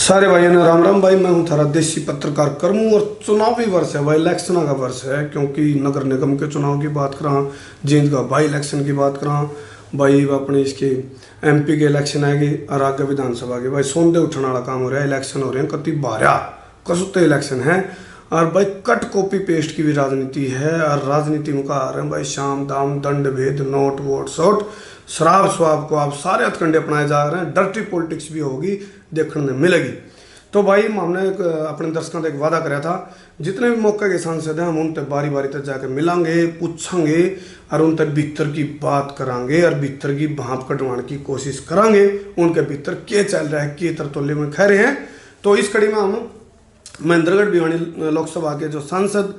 सारे भाइयों ने राम राम भाई। मैं हूँ थारा देसी पत्रकार करमू और चुनावी वर्ष है भाई, इलेक्शन का वर्ष है। क्योंकि नगर निगम के चुनाव की बात करा, जींद का भाई इलेक्शन की बात करा भाई, अपने इसके एमपी के इलेक्शन आएगी और आगे विधानसभा के भाई सोंदे उठने वाला काम हो रहा है। इलेक्शन हो रहे हैं कति बारह कसुते इलेक्शन है और भाई कट कॉपी पेस्ट की भी राजनीति है। और राजनीति में कहा रहे हैं भाई शाम दाम दंड भेद नोट वोट शोट शराब स्वाब को आप सारे हथकंडे अपनाए जा रहे हैं। डर्टी पॉलिटिक्स भी होगी, देखने में मिलेगी। तो भाई हमने अपने दर्शकों से एक वादा कराया था, जितने भी मौके के सांसद हैं हम उनसे बारी बारी तक जाकर मिलांगे, पूछेंगे और उनसे भीतर की बात करांगे और भीतर की भाप कटवाने की कोशिश करांगे। उनके भीतर क्या चल रहा है, क्या तरतोले में खा रहे हैं। तो इस कड़ी में हम महेंद्रगढ़ भिवानी लोकसभा के जो सांसद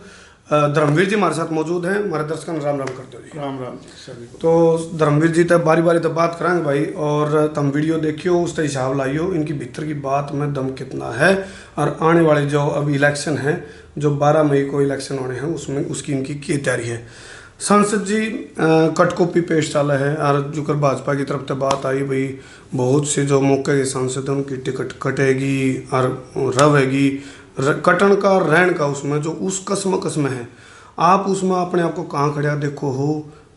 धर्मवीर जी हमारे साथ मौजूद हैं। हमारे दर्शकों ने राम राम करते हो जी। राम राम जी सभी को। तो धर्मवीर जी तक बारी बारी तक बात कराएंगे भाई, और तुम वीडियो देखियो उसका हिसाब लाइयो इनकी भीतर की बात में दम कितना है। और आने वाले जो अभी इलेक्शन है, जो 12 मई को इलेक्शन होने हैं, उसमें उसकी इनकी क्या तैयारी है। सांसद जी कट कॉपी पेश चाला है और जो कर भाजपा की तरफ से बात आई भाई बहुत से जो मौके के सांसद हैं उनकी टिकट कटेगी और रहेगी कटन का रहन का, उसमें जो उस कसम है आप उसमें अपने आप को कहाँ खड़ा देखो हो।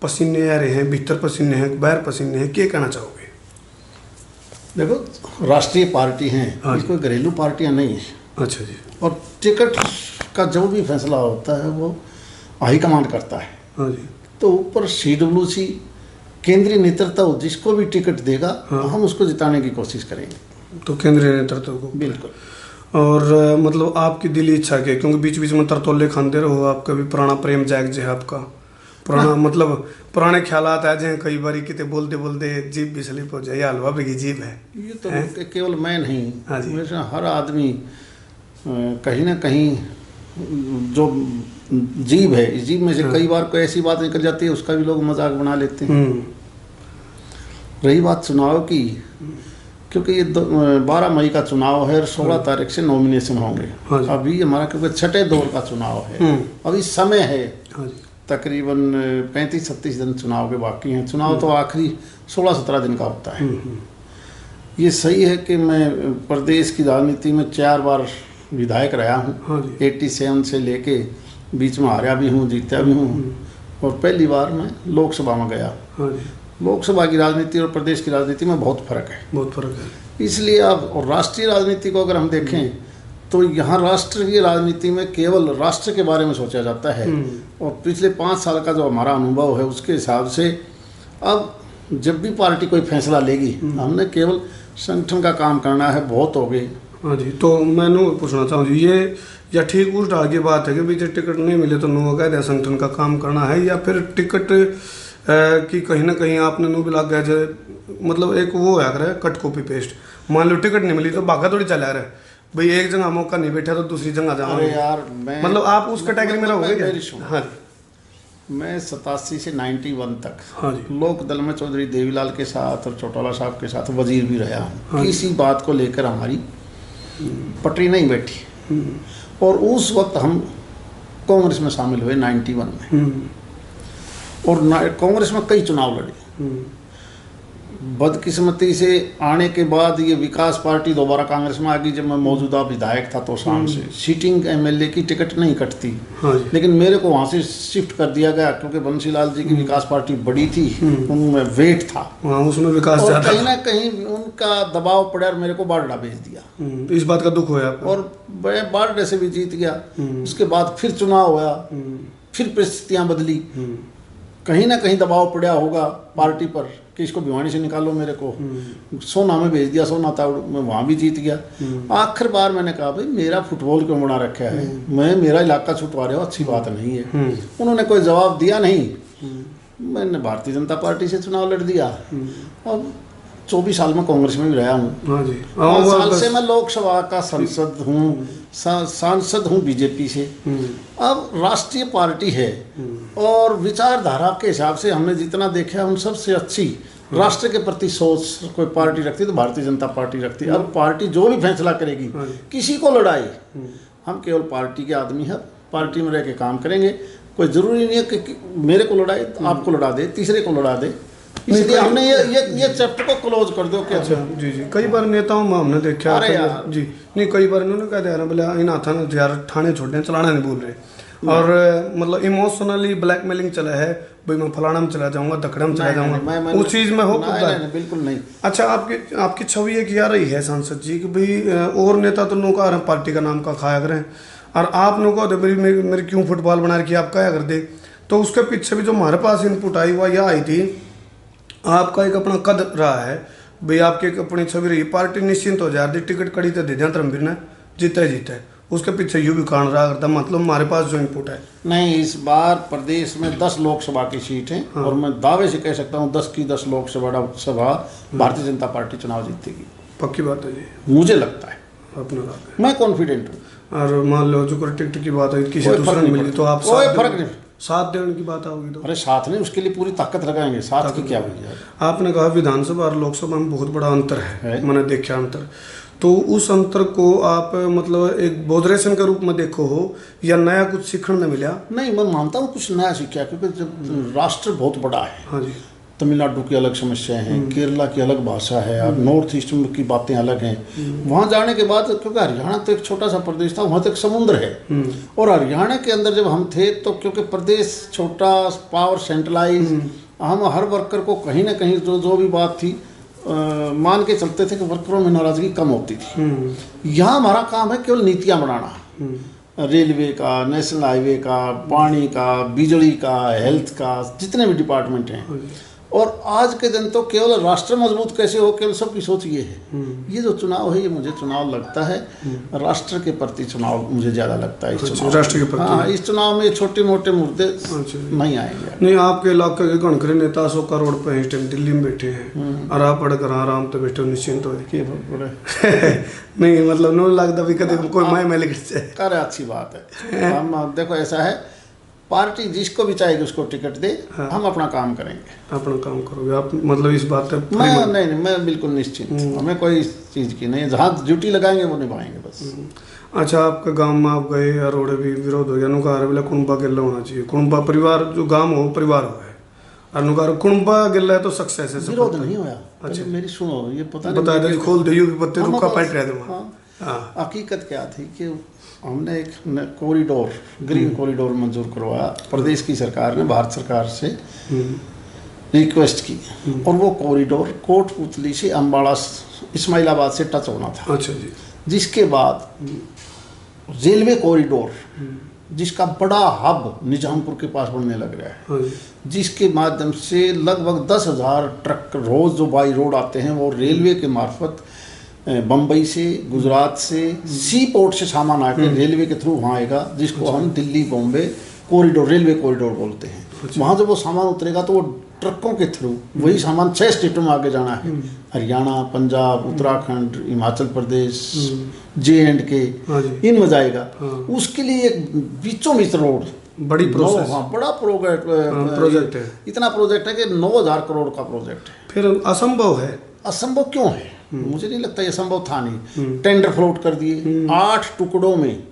पसीने आ रहे हैं, भीतर पसीने हैं, बाहर पसीने हैं, क्या कहना चाहोगे। देखो राष्ट्रीय पार्टी हैं, इसको घरेलू पार्टियां नहीं है। अच्छा जी। और टिकट का जो भी फैसला होता है वो हाईकमांड करता है। हाँ जी। तो ऊपर CWC केंद्रीय नेतृत्व जिसको भी टिकट देगा हम उसको जिताने की कोशिश करेंगे। तो केंद्रीय नेतृत्व को बिल्कुल। और मतलब आपकी दिली इच्छा के, क्योंकि बीच बीच में तरतोले खाते रहो, आपका भी पुराना प्रेम जाग जे आपका पुराना मतलब पुराने ख्यालात आ जाए कई बार कितने बोलते बोलते जीभ भी स्लिप हो जाए। हलवा भी जीभ है ये तो केवल मैं नहीं, हाँ जी। हमेशा हर आदमी कहीं ना कहीं जो जीभ है, इस जीभ में से कई बार कोई ऐसी बात निकल जाती है उसका भी लोग मजाक बना लेते हैं। रही बात चुनाव की, क्योंकि ये 12 मई का चुनाव है और 16 तारीख से नॉमिनेशन होंगे। अभी हमारा क्योंकि छठे दौर का चुनाव है, अभी समय है तकरीबन 35-36 दिन चुनाव के बाकी हैं। चुनाव तो आखिरी 16-17 दिन का होता है। ये सही है कि मैं प्रदेश की राजनीति में 4 बार विधायक रहा हूँ। 87 से लेके बीच में हारा भी हूँ, जीता भी हूँ, और पहली बार मैं लोकसभा में गया। लोकसभा की राजनीति और प्रदेश की राजनीति में बहुत फर्क है, बहुत फर्क है। इसलिए अब और राष्ट्रीय राजनीति को अगर हम देखें तो यहाँ राष्ट्रीय राजनीति में केवल राष्ट्र के बारे में सोचा जाता है। और पिछले 5 साल का जो हमारा अनुभव है उसके हिसाब से अब जब भी पार्टी कोई फैसला लेगी हमने केवल संगठन का काम करना है, बहुत हो गई। हाँ जी। तो मैंने पूछना चाहूँ जी, ये या ठीक उल्टा की बात है कि बीच टिकट नहीं मिले तो नो कह दिया संगठन का काम करना है, या फिर टिकट कि कहीं ना कहीं आपने नो भी लग गया जाए, मतलब एक वो है अगर कट कॉपी पेस्ट। मान लो टिकट नहीं मिली तो भागा थोड़ी चला रहा है भाई, एक जगह मौका नहीं बैठा तो दूसरी जगह जाओ। अरे यार मैं मतलब आप उस कैटेगरी में रहोगे क्या? हाँ जी। मैं 87 से 91 तक हाँ जी लोक दल में चौधरी देवीलाल के साथ और चौटाला साहब के साथ वजीर भी रहा हूँ। किसी बात को लेकर हमारी पटरी नहीं बैठी। और उस वक्त हम कांग्रेस में शामिल हुए 91 में, और कांग्रेस में कई चुनाव लड़े। बदकिस्मती से आने के बाद ये विकास पार्टी दोबारा कांग्रेस में आ गई। जब मैं मौजूदा विधायक था तो शाम से सीटिंग MLA की टिकट नहीं कटती। लेकिन मेरे को वहाँ से शिफ्ट कर दिया गया क्योंकि बंसीलाल जी की विकास पार्टी बड़ी थी, उनमें वेट था, उसमें विकास और कहीं ना कहीं उनका दबाव पड़ा और मेरे को बारडा भेज दिया। इस बात का दुख हुआ और मैं बारडे से भी जीत गया। उसके बाद फिर चुनाव हुआ, फिर परिस्थितियाँ बदली, कहीं ना कहीं दबाव पड़ा होगा पार्टी पर कि इसको भिवानी से निकालो। मेरे को सोना में भेज दिया, सोना था, मैं वहाँ भी जीत गया। आखिर बार मैंने कहा भाई मेरा फुटबॉल क्यों बना रखा है, मैं मेरा इलाका छुटवा रहे हो, अच्छी बात नहीं है। उन्होंने कोई जवाब दिया नहीं। मैंने भारतीय जनता पार्टी से चुनाव लड़ दिया। अब 24 साल में कांग्रेस में भी रहा हूँ। 5 साल से मैं लोकसभा का सांसद हूँ, सांसद हूँ बीजेपी से। अब राष्ट्रीय पार्टी है और विचारधारा के हिसाब से हमने जितना देखा उन सबसे अच्छी राष्ट्र के प्रति सोच कोई पार्टी रखती तो भारतीय जनता पार्टी रखती। अब पार्टी जो भी फैसला करेगी, किसी को लड़ाई, हम केवल पार्टी के आदमी हैं, पार्टी में रह के काम करेंगे। कोई ज़रूरी नहीं है कि मेरे को लड़ाए, आपको लड़ा दे, तीसरे को लड़ा दे। इसलिए हमने ये चैप्टर को क्लोज कर दो क्या। अच्छा जी जी, कई बार नेताओं में हमने देखा अरे यार जी, नहीं कई बार इन्होंने कह दिया ना बोले इन हाथा ने यार ठाणे छोड़ने चलाना नहीं बोल रहे, और मतलब इमोशनली ब्लैकमेलिंग चला है, भाई मैं फलाना में चला जाऊंगा, दखड़ा में चला जाऊंगा, उस चीज में हो बिल्कुल नहीं। अच्छा, आपकी छवि एक आ रही है सांसद जी कि भाई और नेता तो नौका रहे पार्टी का नाम का खाया करें, और आप नौका दे मेरी क्यों फुटबॉल बना रखी आप क्या कर दे। तो उसके पीछे भी जो हमारे पास इनपुट आई हुआ यह आई थी, आपका एक अपना कद रहा है भाई, आपकी एक अपनी छवि रही, पार्टी निश्चिंत हो जाए, टिकट कड़ी तो दे दिया धर्मवीर ने, जीते उसके पीछे यू भी कारण रहा करता, मतलब हमारे पास जो इनपुट है। नहीं, इस बार प्रदेश में 10 लोकसभा की सीट है, हाँ। और मैं दावे से कह सकता हूँ 10 की 10 लोकसभा भारतीय जनता पार्टी चुनाव जीतेगी। पक्की बात है जी, मुझे लगता है, अपना मैं कॉन्फिडेंट हूँ। और मान लो जो टिकट की बात है, किसी दूसरे ने मिली तो आप कोई फर्क नहीं, साथ देने की बात होगी तो अरे साथ नहीं, उसके लिए पूरी ताकत लगाएंगे, साथ की क्या भैया। आपने कहा विधानसभा और लोकसभा में बहुत बड़ा अंतर है, मैंने देखा अंतर, तो उस अंतर को आप मतलब एक बोधरेशन के रूप में देखो हो या नया कुछ सीखने में मिला? नहीं, मैं मानता हूँ कुछ नया सीखा, क्योंकि जब राष्ट्र बहुत बड़ा है। हाँ जी, तमिलनाडु की अलग समस्याएं हैं, केरला की अलग भाषा है, अब नॉर्थ ईस्ट की बातें अलग हैं। वहाँ जाने के बाद, क्योंकि हरियाणा तो एक छोटा सा प्रदेश था, वहाँ तो एक समुद्र है, और हरियाणा के अंदर जब हम थे तो क्योंकि प्रदेश छोटा, पावर सेंट्रलाइज, हम हर वर्कर को कहीं ना कहीं जो भी बात थी मान के चलते थे कि वर्करों में नाराजगी कम होती थी। यहाँ हमारा काम है केवल नीतियाँ बनाना, रेलवे का, नेशनल हाईवे का, पानी का, बिजली का, हेल्थ का, जितने भी डिपार्टमेंट हैं। और आज के दिन तो केवल राष्ट्र मजबूत कैसे हो, केवल सबकी सोच ये है। ये जो चुनाव है, ये मुझे चुनाव लगता है राष्ट्र के प्रति चुनाव मुझे ज़्यादा लगता है। इस चुनाव राष्ट्र के प्रति, हाँ, इस चुनाव में छोटे मोटे मुद्दे नहीं आएंगे। नहीं, आपके इलाके के गणखरे नेता 100 करोड़ पे इस टाइम दिल्ली में बैठे हैं, और आप पढ़कर आराम से बैठे हो, निश्चिंत हो नहीं, मतलब नहीं लगता भी कभी कोई माय में लिख जाए। अरे अच्छी बात है। हम देखो, ऐसा है, पार्टी जिसको भी चाहेगी उसको टिकट दे, हाँ। हम अपना काम करेंगे। अपना काम करोगे आप, मतलब इस बात पे? नहीं, मैं बिल्कुल निश्चिंत, हमें कोई इस चीज़ की नहीं, जहाँ ड्यूटी लगाएंगे वो निभाएंगे बस। अच्छा, आपके गांव में आप गए, अरोड़े भी विरोध हो गया, नुकार बोले कुणबा गिल्ला होना चाहिए, कुणबा परिवार जो गांव हो परिवार हो है, और नुकार कुणबा गिल्ला है तो सक्सेस है, विरोध नहीं होया। अच्छा, मेरी सुनो, ये पता नहीं बताया था, खोल दे पत्ते रुका पैट रहे थे। हकीकत क्या थी कि हमने एक कॉरिडोर, ग्रीन कॉरिडोर मंजूर करवाया, प्रदेश की सरकार ने भारत सरकार से रिक्वेस्ट की, और वो कॉरिडोर कोटपुतली से अम्बाड़ा इस्माइलाबाद से टच होना था। अच्छा जी। जिसके बाद रेलवे कॉरिडोर, जिसका बड़ा हब निजामपुर के पास बनने लग रहा है, जिसके माध्यम से लगभग 10,000 ट्रक रोज जो बाई रोड आते हैं, वो रेलवे के मार्फत बम्बई से, गुजरात से, सी पोर्ट से सामान आकर रेलवे के थ्रू वहाँ आएगा, जिसको हम Delhi Bombay corridor, railway corridor बोलते हैं। वहाँ जब वो सामान उतरेगा तो वो ट्रकों के थ्रू वही सामान 6 स्टेटों में आगे जाना है, हरियाणा, पंजाब, उत्तराखंड, हिमाचल प्रदेश, J&K, इनमें जाएगा। उसके लिए एक बीचों बीच रोड, बड़ी प्रोसेस, बड़ा प्रोजेक्ट है। इतना प्रोजेक्ट है कि 9,000 करोड़ का प्रोजेक्ट है। फिर असंभव है? असंभव क्यों है? मुझे नहीं लगता ये संभव था। नहीं, टेंडर फ्लोट कर दिए 8 टुकड़ों में,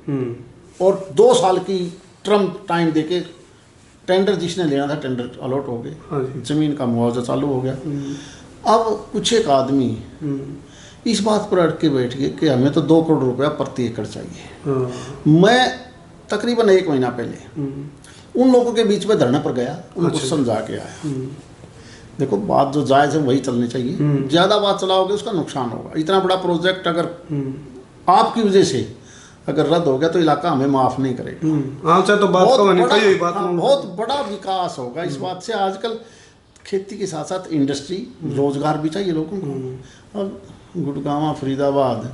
और 2 साल की टर्म टाइम देके टेंडर जिसने लेना था टेंडर अलॉट हो गए, जमीन का मुआवजा चालू हो गया। अब कुछ एक आदमी इस बात पर अटके बैठ गए कि हमें तो 2 करोड़ रुपया प्रति एकड़ चाहिए। मैं तकरीबन 1 महीना पहले उन लोगों के बीच में धरने पर गया, उनको समझा के आया। देखो, बात जो जायज़ है वही चलनी चाहिए, ज़्यादा बात चलाओगे उसका नुकसान होगा। इतना बड़ा प्रोजेक्ट अगर आपकी वजह से अगर रद्द हो गया तो इलाका हमें माफ़ नहीं करेगा। अच्छा, तो बात बहुत बड़ा विकास होगा इस बात से। आजकल खेती के साथ साथ इंडस्ट्री, रोजगार भी चाहिए लोगों को। अब गुड़गांव, फरीदाबाद,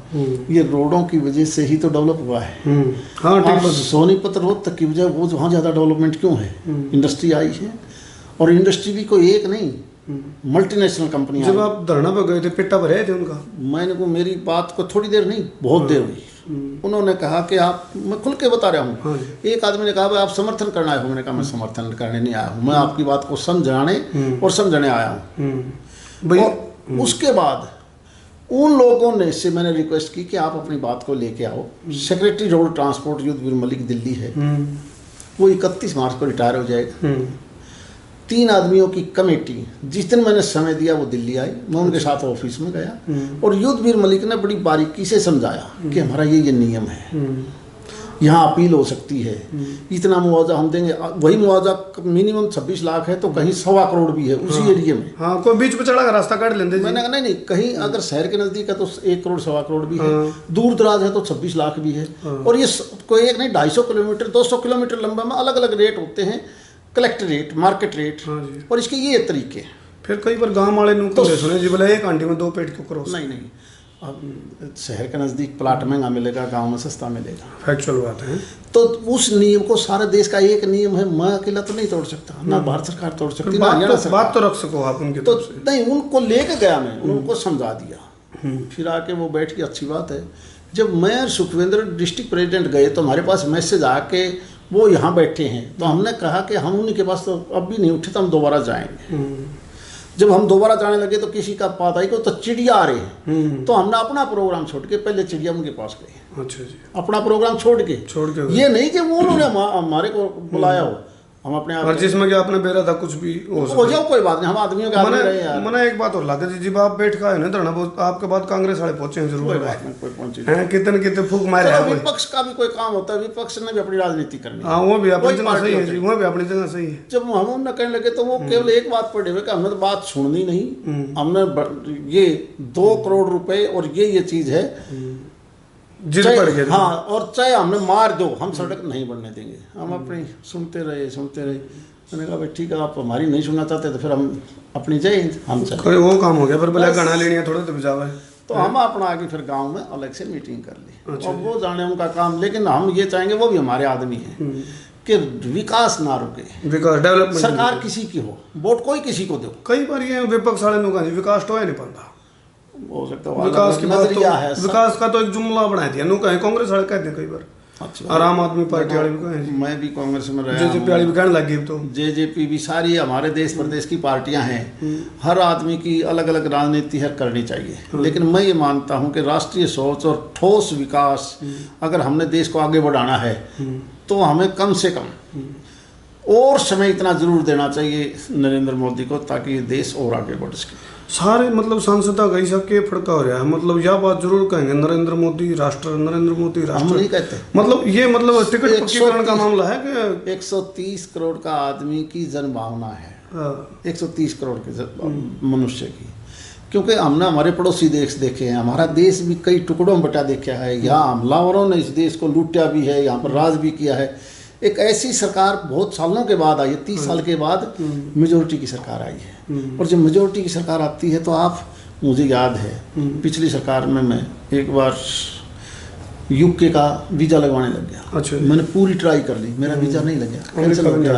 ये रोडों की वजह से ही तो डेवलप हुआ है। हाँ, सोनीपत रोड तक की वजह, वो वहाँ ज़्यादा डेवलपमेंट क्यों है? इंडस्ट्री आई है, और इंडस्ट्री भी कोई एक नहीं, मल्टीनेशनल कंपनियां। जब आप धरना पर गए थे, पेटा भरे थे उनका? मैंने को, मेरी बात को थोड़ी देर नहीं, बहुत देर हुई। उन्होंने कहा कि आप, मैं खुल के बता रहा हूँ, एक आदमी ने कहा भाई आप समर्थन करना है। मैंने कहा मैं समर्थन करने नहीं आया हूँ, मैं आपकी बात को समझाने और समझने आया हूँ। और उसके बाद उन लोगों ने से मैंने रिक्वेस्ट की कि आप अपनी बात को लेके आओ। Secretary road transport Yudhvir Malik Delhi है, वो 31 मार्च को रिटायर हो जाएगा। 3 आदमियों की कमेटी, जिस दिन मैंने समय दिया वो दिल्ली आई, मैं उनके साथ ऑफिस में गया और युद्धवीर मलिक ने बड़ी बारीकी से समझाया कि हमारा ये नियम है, यहाँ अपील हो सकती है, इतना मुआवजा हम देंगे। वही मुआवजा मिनिमम 26 लाख है तो कहीं 1.25 करोड़ भी है उसी एरिया में। हाँ, कोई बीच में चढ़ा का रास्ता काट लेते। मैंने कहा नहीं, कहीं अगर शहर के नज़दीक है तो 1 करोड़ 1.25 करोड़ भी है, दूर दराज है तो 26 लाख भी है। और ये कोई एक नहीं, 250 किलोमीटर 200 किलोमीटर लंबा में अलग अलग रेट होते हैं, कलेक्ट रेट, मार्केट रेट, और इसके ये तरीके। फिर कई बार गांव वाले तो सुने जी बोले 1 घंटे में 2 पेट क्यों क्रॉस। नहीं, अब शहर के नज़दीक प्लाट महंगा मिलेगा, गांव में सस्ता मिलेगा, फैक्चुअल बात है। तो उस नियम को सारे देश का एक नियम है, मैं अकेला तो नहीं तोड़ सकता, ना भारत सरकार तोड़ सकती, ना हरियाणा सरकार। बात तो रख सको आप उनकी तो नहीं, उनको लेके गया मैं, उनको समझा दिया, फिर आके वो बैठ के, अच्छी बात है। जब मैं और सुखविंदर डिस्ट्रिक्ट प्रेसिडेंट गए तो हमारे पास मैसेज आके वो यहाँ बैठे हैं, तो हमने कहा कि हम उनके पास तो अब भी नहीं उठे, तो हम दोबारा जाएंगे। जब हम दोबारा जाने लगे तो किसी का पता ही को तो चिड़िया आ रहे हैं, तो हमने अपना प्रोग्राम छोड़ के पहले चिड़िया उनके पास गए। अच्छा जी, अपना प्रोग्राम छोड़ के ये नहीं कि वो उन्होंने हमारे को बुलाया हो, हम अपने आप, और जिसमें क्या आपने बेरा था कुछ भी हो जाओ, कोई बात नहीं, हम आदमियों के आदमी रहे यार। मैंने एक बात और लागे जी, जब आप बैठ का है ना धरना, आपके बाद कांग्रेस वाले पहुंचे हैं जरूर, कोई बात नहीं, कोई पहुंचे हैं, कितने फूक मारे हैं। विपक्ष का भी कोई काम होता है, विपक्ष ने भी अपनी राजनीति करनी है। हाँ, वो भी अपनी जगह सही है जी, वो भी अपनी जगह सही है। जब हम उन्हें कहने लगे तो वो केवल एक बात पड़े हुए कि हमने तो बात सुननी नहीं, हमने ये 2 करोड़ रुपए और ये चीज है, हाँ, और चाहे हमने मार दो, हम सड़क नहीं बनने देंगे। हम अपनी सुनते रहे। मैंने कहा भाई ठीक है, आप हमारी नहीं सुनना चाहते तो फिर हम अपनी जय हिंद, हम चले। कोई वो काम हो गया, फिर बोले गाना लेनी है थोड़ा तो बजावा है, तो हम अपना आगे फिर गांव में अलग से मीटिंग कर ली। अच्छा, और वो जाने उनका काम, लेकिन हम ये चाहेंगे वो भी हमारे आदमी हैं कि विकास ना रुके, विकास डेवलपमेंट, सरकार किसी की हो, वोट कोई किसी को दो। कई बार ये विपक्ष वाले लोग विकास तो है नहीं पाता, हो सकता है विकास की बात नजरिया है, विकास का तो एक जुमला बना दिया नु कहे, कांग्रेस वाले कहते हैं कई बार, और आम आदमी पार्टी वाले भी कहे, मैं भी कांग्रेस में रहा, जेजेपी वाली भी कहने लगी, तो जेजेपी भी, सारी हमारे देश प्रदेश की पार्टियां हैं, हर आदमी की अलग अलग राजनीति है, करनी चाहिए। लेकिन मैं ये मानता हूं कि राष्ट्रीय सोच और ठोस विकास अगर हमने देश को आगे बढ़ाना है तो हमें कम से कम और समय इतना जरूर देना चाहिए नरेंद्र मोदी को, ताकि ये देश और आगे बढ़ सके। सारे मतलब सांसद गई सबके फड़का हो रहा है, मतलब यह बात जरूर कहेंगे नरेंद्र मोदी राष्ट्र, नरेंद्र मोदी राष्ट्र, हम नहीं कहते, मतलब ये मतलब टिकट पक्कीकरण का मामला है कि 130 करोड़ का आदमी की जन भावना है, 130 करोड़ के मनुष्य की, क्योंकि हमने हमारे पड़ोसी देश देखे हैं, हमारा देश भी कई टुकड़ों में बटा देखा है, यहाँ हमलावरों ने इस देश को लूटा भी है, यहाँ पर राज भी किया है। एक ऐसी सरकार बहुत सालों के बाद आई है, 30 साल के बाद मेजोरिटी की सरकार आई है, और जब मेजोरिटी की सरकार आती है तो आप, मुझे याद है पिछली सरकार में मैं एक बार यूके का वीज़ा लगवाने लग गया। अच्छा, मैंने मैंने पूरी ट्राई कर ली, मेरा वीज़ा नहीं लग गया, कैंसिल हो गया।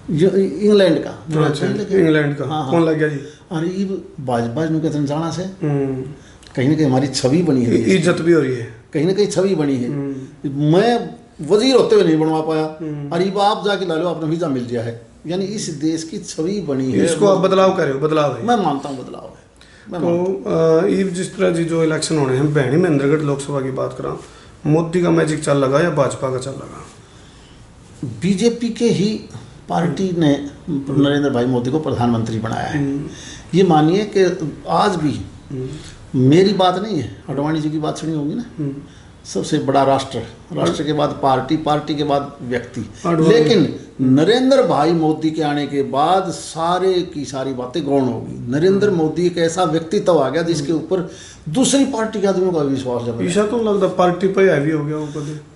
इंग्लैंड का, इंग्लैंड का कौन लग गया जी? अरे ये बाज नु कहते जाना से कहीं ना कहीं हमारी छवि बनी है, इज्जत भी हो रही है, कहीं ना कहीं छवि बनी है। मैं वजीर होते हुए नहीं बनवा पाया, अरे आप जाके ला लो, अपना वीजा मिल गया है, यानी इस देश की छवि बनी है। इसको आप बदलाव कर रहे हो, बदलाव है, मैं मानता हूँ बदलाव है। तो जिस तरह जी जो इलेक्शन होने हैं, बहनी महेंद्रगढ़ लोकसभा की बात करा, मोदी का मैजिक चल लगा या भाजपा का चल लगा? बीजेपी के ही पार्टी ने नरेंद्र भाई मोदी को प्रधानमंत्री बनाया है। ये मानिए कि आज भी मेरी बात नहीं है, अडवाणी जी की बात सुनी होगी ना, सबसे बड़ा राष्ट्र, राष्ट्र के बाद पार्टी, पार्टी के बाद व्यक्ति, लेकिन नरेंद्र भाई मोदी के आने के बाद सारे की सारी बातें गौण होगी। नरेंद्र मोदी एक ऐसा व्यक्तित्व आ गया जिसके ऊपर दूसरी पार्टी के आदमियों का विश्वास जब ऐसा तो लगता पार्टी पे हैवी हो गया वो,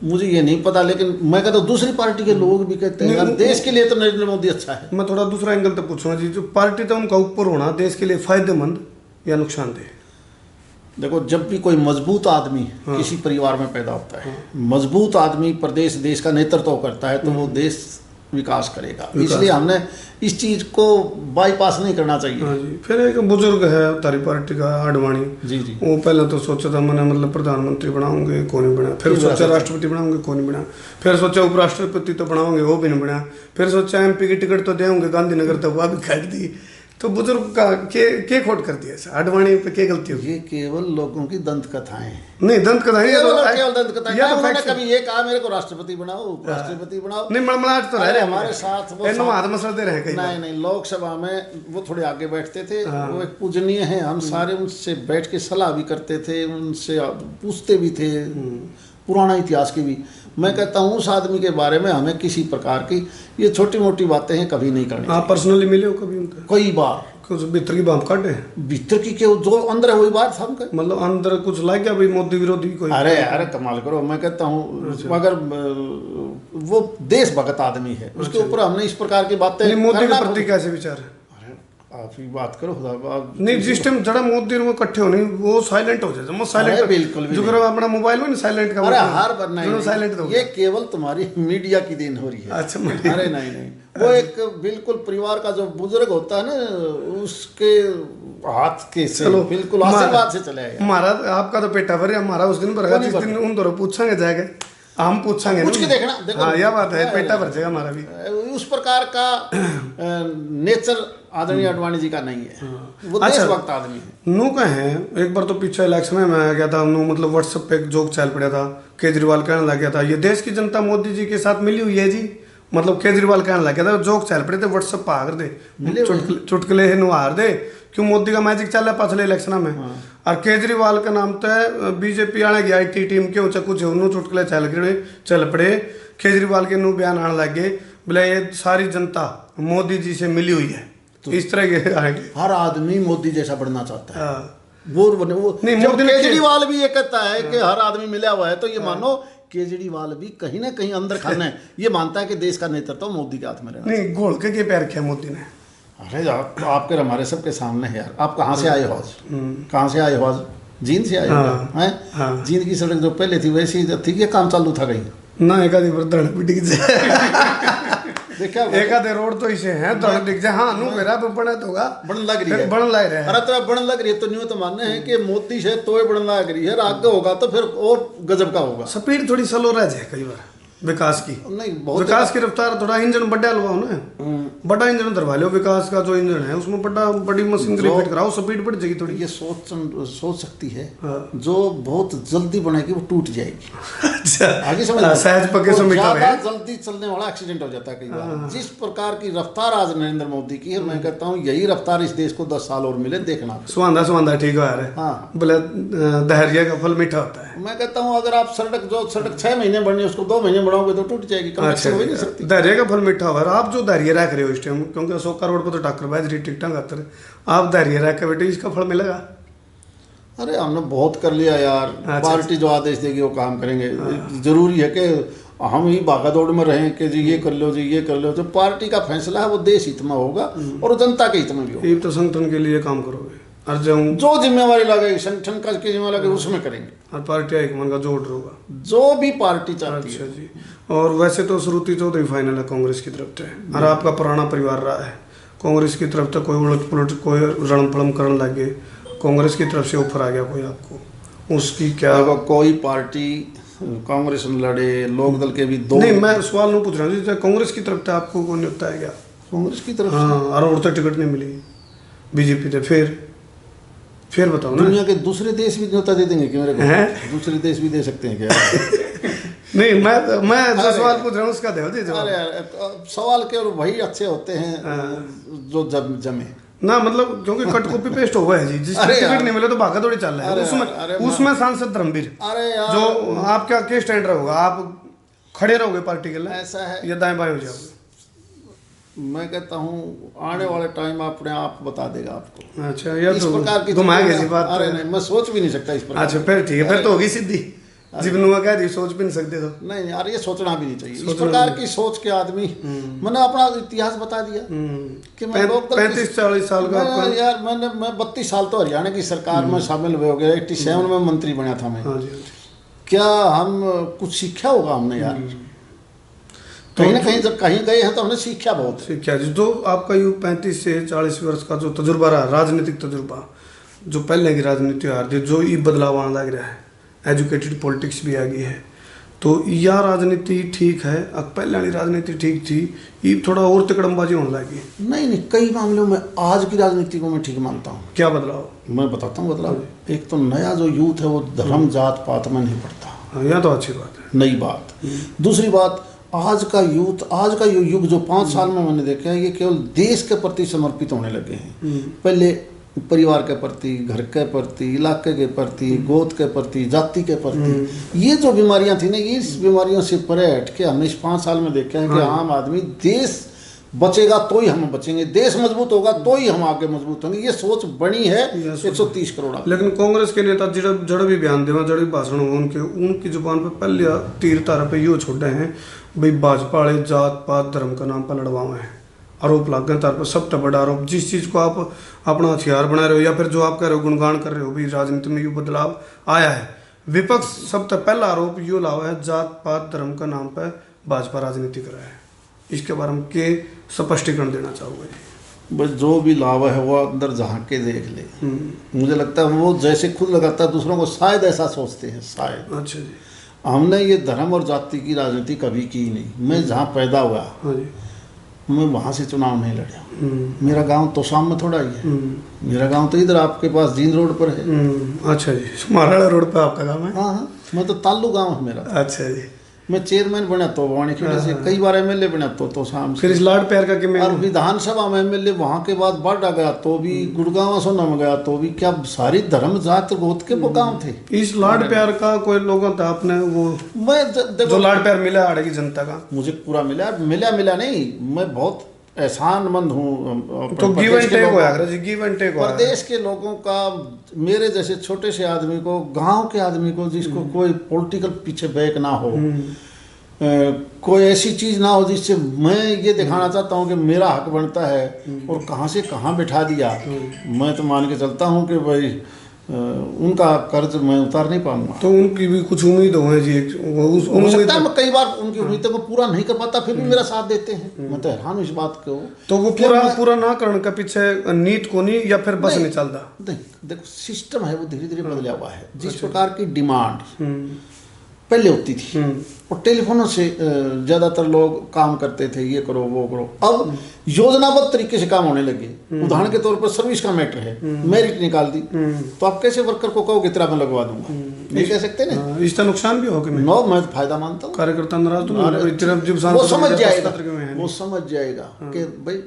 मुझे ये नहीं पता, लेकिन मैं कहता हूँ दूसरी पार्टी के लोग भी कहते हैं यार देश के लिए तो नरेंद्र मोदी अच्छा है। मैं थोड़ा दूसरा एंगल तक पूछूंगा जी, जो पार्टी तो उनका ऊपर होना देश के लिए फायदेमंद या नुकसानदेह? देखो, जब भी कोई मजबूत आदमी किसी परिवार में पैदा होता है, मजबूत आदमी प्रदेश देश का नेतृत्व करता है, तो वो देश विकास करेगा। इसलिए हमने इस चीज को बाईपास नहीं करना चाहिए। हाँ जी। फिर एक बुजुर्ग है तारी पार्टी का, आडवाणी जी जी, वो पहले तो सोचा था मैंने मतलब प्रधानमंत्री बनाऊंगे, कौन नहीं बना, फिर सोचा राष्ट्रपति बनाऊंगे, कौन नहीं बना, फिर सोचा उपराष्ट्रपति तो बनाओगे, वो भी नहीं बना, फिर सोचा MP की टिकट तो देंगे गांधीनगर, तो वह भी काट दी। तो बुजुर्ग का के खोट कर दिया आडवाणी पे क्या गलती होगी? ये केवल लोगों की दंत कथाएं हैं। नहीं दंत कथाएं, केवल दंत कथाएं। या तो उन्होंने फैक्ट कभी ये कहा मेरे को राष्ट्रपति बनाओ, उपराष्ट्रपति बनाओ। नहीं, मड़मड़ाहट तो रह अरे रहे हमारे साथ वो एनो हाथ मसलते रहे कई बार। नहीं नहीं, लोकसभा में वो थोड़े आगे बैठते थे, वो एक पूजनीय है, हम सारे उनसे बैठ के सलाह भी करते थे, उनसे पूछते भी थे पुराना इतिहास की भी। मैं कहता हूँ उस आदमी के बारे में हमें किसी प्रकार की ये छोटी मोटी बातें हैं कभी नहीं करनी। आप पर्सनली मिले हो कभी उनका? कई बार। कुछ भीतर की बात काटे? भीतर की क्यों, जो अंदर है वही बात हम कहें। मतलब अंदर कुछ लाइक क्या भाई मोदी विरोधी कोई? अरे यार कमाल करो, मैं कहता हूँ अगर वो देशभक्त आदमी है उसके ऊपर हमने इस प्रकार की बातें। मोदी के प्रति कैसे विचार है? आप ही बात करो नहीं, जिस टाइम जरा मोदी और वो इकट्ठे होने वो साइलेंट हो जाए, वो साइलेंट बिल्कुल जो करो अपना मोबाइल में साइलेंट का। अरे हार बनना साइलेंट तो ये केवल तुम्हारी मीडिया की देन हो रही है। अच्छा, अरे नहीं नहीं, वो एक बिल्कुल परिवार का जो बुजुर्ग होता है ना, उसके हाथ के से बिल्कुल आशीर्वाद से चले आए। हमारा आपका तो पेटा भर हमारा उस दिन भर, जिस दिन उन दोनों पूछेंगे जाएगा, हम पूछेंगे पूछ के देखना, देखो। हाँ, यह बात है, पेटा भर जाएगा हमारा भी। उस प्रकार का नेचर आदरणीय आडवाणी जी का नहीं है। वो देशभक्त आदमी है। नू का है। एक बार तो पीछे इलेक्शन में मैं गया था, नू मतलब व्हाट्सएप पे एक जोक चल पड़ा था, केजरीवाल कहने लग गया था ये देश की जनता मोदी जी के साथ मिली हुई है जी। मतलब केजरीवाल कहने लग गया था, जोक चल पड़े थे व्हाट्सएप पे, आकर दे चुटकले है हार दे क्यों मोदी का मैजिक चल रहा है पिछले इलेक्शन में। और केजरीवाल का नाम तो बीजेपी आने की IT टीम के ऊंचा कुछ उन्होंने चुटकले चल पड़े, केजरीवाल के नू बयान आने लग गए, बोले ये सारी जनता मोदी जी से मिली हुई है। तो इस तरह के आएंगे। हर आदमी मोदी जैसा बनना चाहता है। वो नहीं, जब केजरीवाल भी ये कहता है कि हर आदमी मिला हुआ है, तो ये मानो केजरीवाल भी कहीं ना कहीं अंदर खाना है, ये मानता है कि देश का नेतृत्व मोदी के हाथ में रहना। नहीं, घोल के पैर किया मोदी ने। अरे आपके हमारे सबके सामने है यार। आप कहाँ से आए हो आज? कहाँ से आए हो आज? जींद से आए हो हैं? जींद की सड़क जो पहले थी वैसी ही थी कि काम चालू था कहीं ना? एक आधी देखा एक आधे रोड तो इसे हैं तो दिख जाए। हाँ, नू मेरा बना तो होगा, बन लग रही है, बन लग रहा है। अरे तो बन लग रही है तो न्यू तो मानना है कि मोदी से तो बन लग रही है, आगे होगा तो फिर और गजब का होगा। स्पीड थोड़ी स्लो रह जाए कई बार विकास की। नहीं, बहुत विकास की रफ्तार थोड़ा इंजन बढ़ा लवाओ ना, बड़ा इंजन धरवा लो। विकास का जो इंजन है उसमें बड़ी मशीनरी फिट कराओ, स्पीड बढ़ जाएगी थोड़ी। ये सोच सकती है। जो बहुत जल्दी बनेगी वो टूट जाएगी। अच्छा, आगे समझ सहज पके से मिटा ज्यादा जल्दी चलने वाला एक्सीडेंट हो जाता है कई बार। जिस प्रकार की रफ्तार आज नरेंद्र मोदी की है, मैं कहता हूँ यही रफ्तार इस देश को 10 साल और मिले, देखना। सुहांदा ठीक है यार। हाँ, बोले धैर्य का फल मीठा होता है। मैं कहता हूँ अगर आप सड़क 6 महीने बननी उसको 2 महीने बढ़ाओगे तो टूट जाएगी, कनेक्शन हो ही नहीं सकती। धैर्य का फल मीठा हुआ। आप जो धैर्य रख रहे हो इस टाइम, क्योंकि अशोक का रोड पर तो टक्कर बाजी टिकटा खातर, आप धैर्य रख के बेटे इसका फल मिलेगा। अरे हमने बहुत कर लिया यार। पार्टी जो आदेश देगी वो काम करेंगे। जरूरी है कि हम ही भागा दौड़ में रहें कि जी ये कर लो जी ये कर लो। जो पार्टी का फैसला है वो देश हित में होगा और जनता के हित में भी होगा। ये तो संगठन के लिए काम करोगे और जो जिम्मेवारी लगेगी संगठन का जिम्मेवारी लगेगी उसमें करेंगे। और पार्टी हाईकमान का जोड़ होगा जो भी पार्टी चाहती है। जी। और वैसे तो श्रुति चौधरी फाइनल है कांग्रेस की तरफ से, और आपका पुराना परिवार रहा है कांग्रेस की तरफ से। कोई उलट पुलट कोई रणफड़म करने लगे, कांग्रेस की तरफ से ऑफर आ गया कोई आपको, उसकी क्या? कोई पार्टी कांग्रेस में लड़े, लोक दल के भी 2। नहीं, मैं सवाल नहीं पूछ रहा हूँ, कांग्रेस की तरफ से आपको कौन होता है क्या? कांग्रेस की तरफ? हाँ, और तो टिकट नहीं मिली बीजेपी से। फिर बताओ ना। दुनिया के दूसरे देश भी न्योता दे देंगे कि मेरे को? दूसरे देश भी दे सकते हैं क्या? नहीं, मैं जो सवाल पूछ रहा हूँ उसका दे दीजिए। अरे सवाल केवल वही अच्छे होते हैं जो जमे ना, मतलब क्योंकि कट कॉपी पेस्ट हुआ है जी। जिसको टिकट नहीं मिले तो भागा दौड़ी चल रहा है। उसमें सांसद धर्मवीर, जो आपका क्या स्टैंड रहोगा? आप खड़े रहोगे पार्टी के लिए, ऐसा है, या दाएं बाएं हो जाओगे? मैं कहता हूँ आने वाले टाइम अपने आप बता देगा आपको। अच्छा, या इस प्रकार की घुमा गई बात। अरे नहीं, मैं सोच भी नहीं सकता इस प्रकार। अच्छा, फिर ठीक है, फिर तो होगी सीधी। जीवनुआ कह दी सोच भी नहीं सकते तो। नहीं यार, ये सोचना भी नहीं चाहिए। इस प्रकार की सोच के आदमी, मैंने अपना इतिहास बता दिया कि मैं 35-40 साल का यार मैं 32 साल तो हरियाणा की सरकार में शामिल हुए हो गया। 87 में मंत्री बना था मैं। क्या हम कुछ सीखा होगा हमने यार? कहीं ना कहीं जब कहीं गए हैं तो हमने सीखा बहुत। सीखा जी। जो आपका युग 35 से 40 वर्ष का जो तजुर्बा रहा, राजनीतिक तजुर्बा, जो पहले की राजनीति आ रही, जो ये बदलाव आने लग रहा है, एजुकेटेड पॉलिटिक्स भी आ गई है, तो यह राजनीति ठीक है, पहले वाली राजनीति ठीक थी, ये थोड़ा और तिकड़मबाजी होने लगी? नहीं, कई मामलों में आज की राजनीति को मैं ठीक मानता हूँ। क्या बदलाव? मैं बताता हूँ बदलाव। एक तो नया जो यूथ है वो धर्म जात पात में नहीं पड़ता, यह तो अच्छी बात है, नई बात। दूसरी बात, आज का यूथ, आज का युग जो 5 साल में मैंने देखा है, ये केवल देश के प्रति समर्पित होने लगे हैं। पहले परिवार के प्रति, घर के प्रति, इलाके के प्रति, गोद के प्रति, जाति के प्रति, ये जो बीमारियां थी ना, इस बीमारियों से परे हट के हमने इस 5 साल में देखा है कि आम आदमी, देश बचेगा तो ही हम बचेंगे, देश मजबूत होगा तो ही हम आगे मजबूत होंगे, ये सोच बनी है 130 करोड़। लेकिन कांग्रेस के नेता जड़ भी बयान देवा, जड़ भी भाषण हो उनकी जुबान पर पहले तीर तारा पे यो छोड़े हैं भाई भाजपा वाले जात पात धर्म का नाम पर लड़वावे हैं, आरोप लग गए तार पर। सबसे बड़ा आरोप, जिस चीज़ को आप अपना हथियार बना रहे हो या फिर जो आप कह रहे हो गुणगान कर रहे हो भी राजनीति में यूँ बदलाव आया है, विपक्ष सबसे पहला आरोप यो लावा है जात पात धर्म का नाम पर भाजपा राजनीति कर रहा है। इसके बारे में के स्पष्टीकरण देना चाहूँगा जी? बस जो भी लावा है वो अंदर झांक के देख ले। मुझे लगता है वो जैसे खुद लगाता है दूसरों को, शायद ऐसा सोचते हैं, शायद। अच्छा जी। हमने ये धर्म और जाति की राजनीति कभी की नहीं। मैं जहाँ पैदा हुआ, हाँ जी, मैं वहाँ से चुनाव नहीं लड़ा। मेरा गांव तो शाम में थोड़ा ही है। मेरा गांव तो इधर आपके पास जींद रोड पर है। अच्छा जी, माराड़ा रोड पर आपका गांव है? हाँ, मैं तो ताल्लू गांव है मेरा। अच्छा जी। मैं चेयरमैन बना तो वाणी खेड़े से, कई बार एमएलए बना तो शाम से। फिर इस लाड प्यार का कि और विधानसभा में एमएलए, वहाँ के बाद बाढ़ आ गया तो भी, गुड़गांव सोना में गया तो भी, क्या सारी धर्म जात गोद के वो गाँव थे। इस लाड प्यार का कोई लोगों था आपने वो मैं जो लाड प्यार मिला आड़े की जनता का? मुझे पूरा मिला नहीं, मैं बहुत एहसानमंद हूँ। तो गिव एंड टेक होया जी, गिव एंड टेक। प्रदेश के लोगों का, मेरे जैसे छोटे से आदमी को, गांव के आदमी को, जिसको कोई पॉलिटिकल पीछे बैक ना हो, कोई ऐसी चीज ना हो जिससे मैं ये दिखाना चाहता हूँ कि मेरा हक बनता है, और कहाँ से कहाँ बैठा दिया। मैं तो मान के चलता हूँ कि भाई उनका कर्ज मैं उतार नहीं पाऊंगा। तो उनकी भी कुछ उम्मीद हो जी, हो सकता है मैं कई बार उनकी उम्मीदों को पूरा नहीं कर पाता, फिर भी मेरा साथ देते हैं। मैं तो हैरान हूँ इस बात को। तो वो पूरा ना करने का पीछे नीत को नहीं, या फिर बस नहीं चलता? देखो, सिस्टम है वो धीरे धीरे बदला हुआ है। जिस प्रकार की डिमांड पहले होती थी, और टेलीफोनों से ज्यादातर लोग काम करते थे, ये करो वो करो, अब योजनाबद्ध तरीके से काम होने लगे। उदाहरण के तौर पर सर्विस का मैटर है, मेरिट निकाल दी, तो आप कैसे वर्कर को कहो कि तेरा मैं लगवा दूंगा? नहीं कह सकते ना। इसका नुकसान भी हो कि मैं तो फायदा मानता हूँ। कार्यकर्ता नाराज तो वो समझ जाएगा कि भाई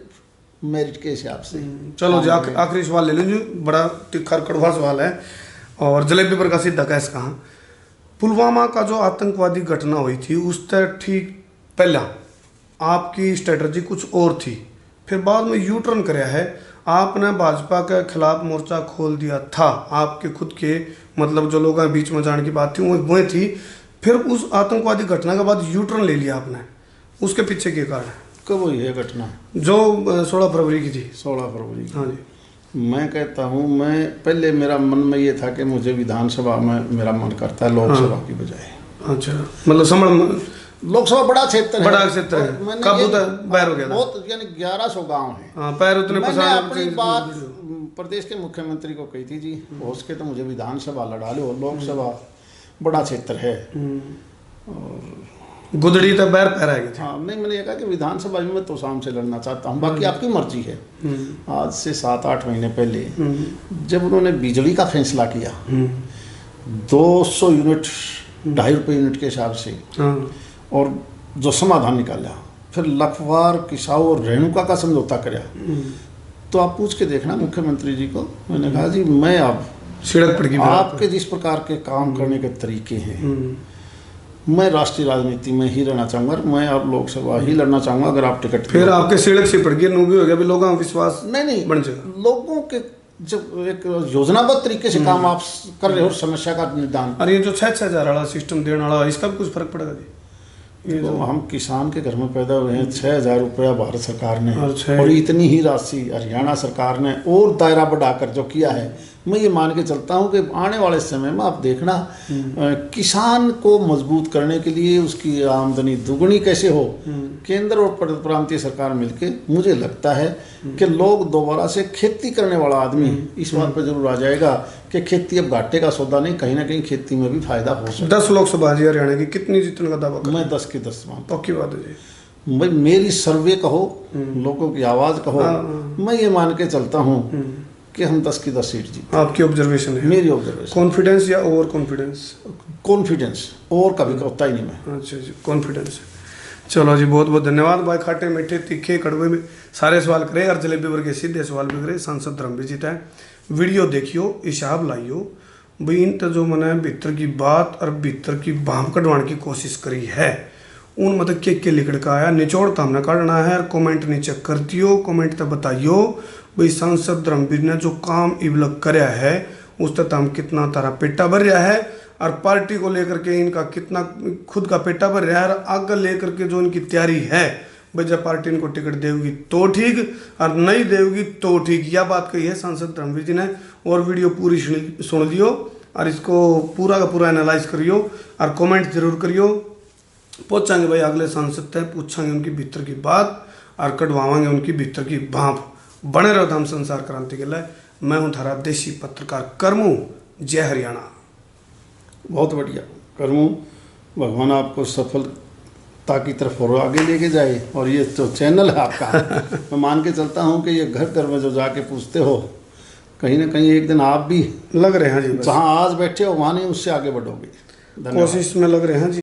मेरिट के हिसाब से। चलो जी, आखिरी सवाल ले लीजिए, बड़ा तिखा कड़वा सवाल है और जलेबी पर का सीधा कैस कहाँ। पुलवामा का जो आतंकवादी घटना हुई थी, उससे ठीक पहला आपकी स्ट्रेटजी कुछ और थी, फिर बाद में यू टर्न कराया है, आपने भाजपा के खिलाफ मोर्चा खोल दिया था। आपके खुद के मतलब जो लोगों के बीच में जाने की बात थी वो थी, फिर उस आतंकवादी घटना के बाद यू टर्न ले लिया आपने, उसके पीछे क्या कारण है? कब हुई है घटना? जो 16 फरवरी की थी। 16 फरवरी। हाँ जी। मैं कहता हूँ, मैं पहले मेरा मन में ये था कि मुझे विधानसभा में मेरा मन करता है लोकसभा की बजाय। अच्छा, मतलब लोकसभा बड़ा क्षेत्र है, बड़ा क्षेत्र है। कब उधर बाहर हो गया था? बहुत, यानी 1100 गांव है। हाँ, पैर उतने मैंने अपनी बात प्रदेश के मुख्यमंत्री को कही थी, जी हो सके तो मुझे विधानसभा लड़ा लो, लोकसभा बड़ा क्षेत्र है। गुदड़ी तो बैर पैराएगी थी। हाँ, नहीं, मैंने ये कहा कि विधानसभा में मैं तो शाम से लड़ना चाहता हूँ, बाकी आपकी मर्जी है। आज से 7-8 महीने पहले जब उन्होंने बिजली का फैसला किया, 200 यूनिट 2.5 रुपये यूनिट के हिसाब से, और जो समाधान निकाला, फिर लखवार किसाऊ और रेणुका का समझौता कराया, तो आप पूछ के देखना मुख्यमंत्री जी को। मैंने कहा जी, मैं अब सड़क पर आपके जिस प्रकार के काम करने के तरीके हैं, मैं राष्ट्रीय राजनीति में ही रहना चाहूंगा, मैं अब लोकसभा ही लड़ना चाहूंगा। अगर आप टिकट फिर आपके सड़क से पड़ गई, नो भी हो गया, भी लोगों का विश्वास नहीं बन जाएगा। लोगों के जब एक योजनाबद्ध तरीके से काम आप कर रहे हो, समस्या का निदान। और ये जो 6-6 हज़ार वाला सिस्टम देने वाला, इसका भी कुछ फर्क पड़ेगा जी? तो हम किसान के घर में पैदा हुए हैं। 6,000 रुपया भारत सरकार ने, और इतनी ही राशि हरियाणा सरकार ने और दायरा बढ़ाकर जो किया है, मैं ये मान के चलता हूँ कि आने वाले समय में आप देखना किसान को मजबूत करने के लिए उसकी आमदनी दुगनी कैसे हो, केंद्र और प्रांतीय सरकार मिलके, मुझे लगता है कि लोग दोबारा से खेती करने वाला आदमी इस बात पर जरूर आ जाएगा कि खेती अब घाटे का सौदा नहीं, कहीं ना कहीं खेती में भी फायदा हो सकता है। 10 लोकसभा जी हरियाणा की कितनी जीतने का दावा? मैं 10 की 10 मानता हूँ। पक्की बात है जी। भाई मेरी सर्वे कहो, लोगों की आवाज़ कहो, मैं ये मान के चलता हूँ कि हम 10 की 10 सीट जीते। आपकी ऑब्जर्वेशन है? मेरी ऑब्जर्वेशन। कॉन्फिडेंस या ओवर कॉन्फिडेंस? कॉन्फिडेंस, और कभी होता ही नहीं मैं। अच्छा जी, कॉन्फिडेंस। चलो जी, बहुत बहुत धन्यवाद भाई। खाटे मीठे तीखे कड़वे में सारे सवाल करे और जलेबी वर्गे सीधे सवाल भी करे। सांसद धर्मवीर जीता है। वीडियो देखियो, हिसाब लाइयो भाई। इन तो जो मैंने भीतर की बात और भीतर की भाम कटवाने की कोशिश करी है, उन मतलब के लिखड़ का आया निचोड़ तो हमने काटना है। कमेंट नीचे कर दियो, कमेंट तो बताइयो भाई सांसद धर्मवीर ने जो काम इबलक कराया है उस तक हम कितना तारा पेटा भर रहा है, और पार्टी को लेकर के इनका कितना खुद का पेटा भर रहा है, और आगे लेकर के जो इनकी तैयारी है भाई, जब पार्टी इनको टिकट देगी तो ठीक और नहीं देगी तो ठीक। यह बात कही है सांसद धर्मवीर जी ने। और वीडियो पूरी सुन लियो और इसको पूरा का पूरा एनालाइज करियो और कमेंट जरूर करियो। पहुँचाएंगे भाई अगले सांसद तक, पूछांगे उनकी भीतर की बात और कटवावांगे उनकी भीतर की भाप। बने रहो धाम संसार क्रांति के लिए। मैं हूँ थारा देशी पत्रकार करमू। जय हरियाणा। बहुत बढ़िया करमू, भगवान आपको सफलता की तरफ और आगे लेके जाए। और ये जो चैनल है आपका मैं मान के चलता हूँ कि ये घर घर में जो जाके पूछते हो, कहीं ना कहीं एक दिन आप भी लग रहे हैं जी, जहाँ आज बैठे हो वहाँ नहीं, उससे आगे बढ़ोगे। कोशिश में लग रहे हैं जी।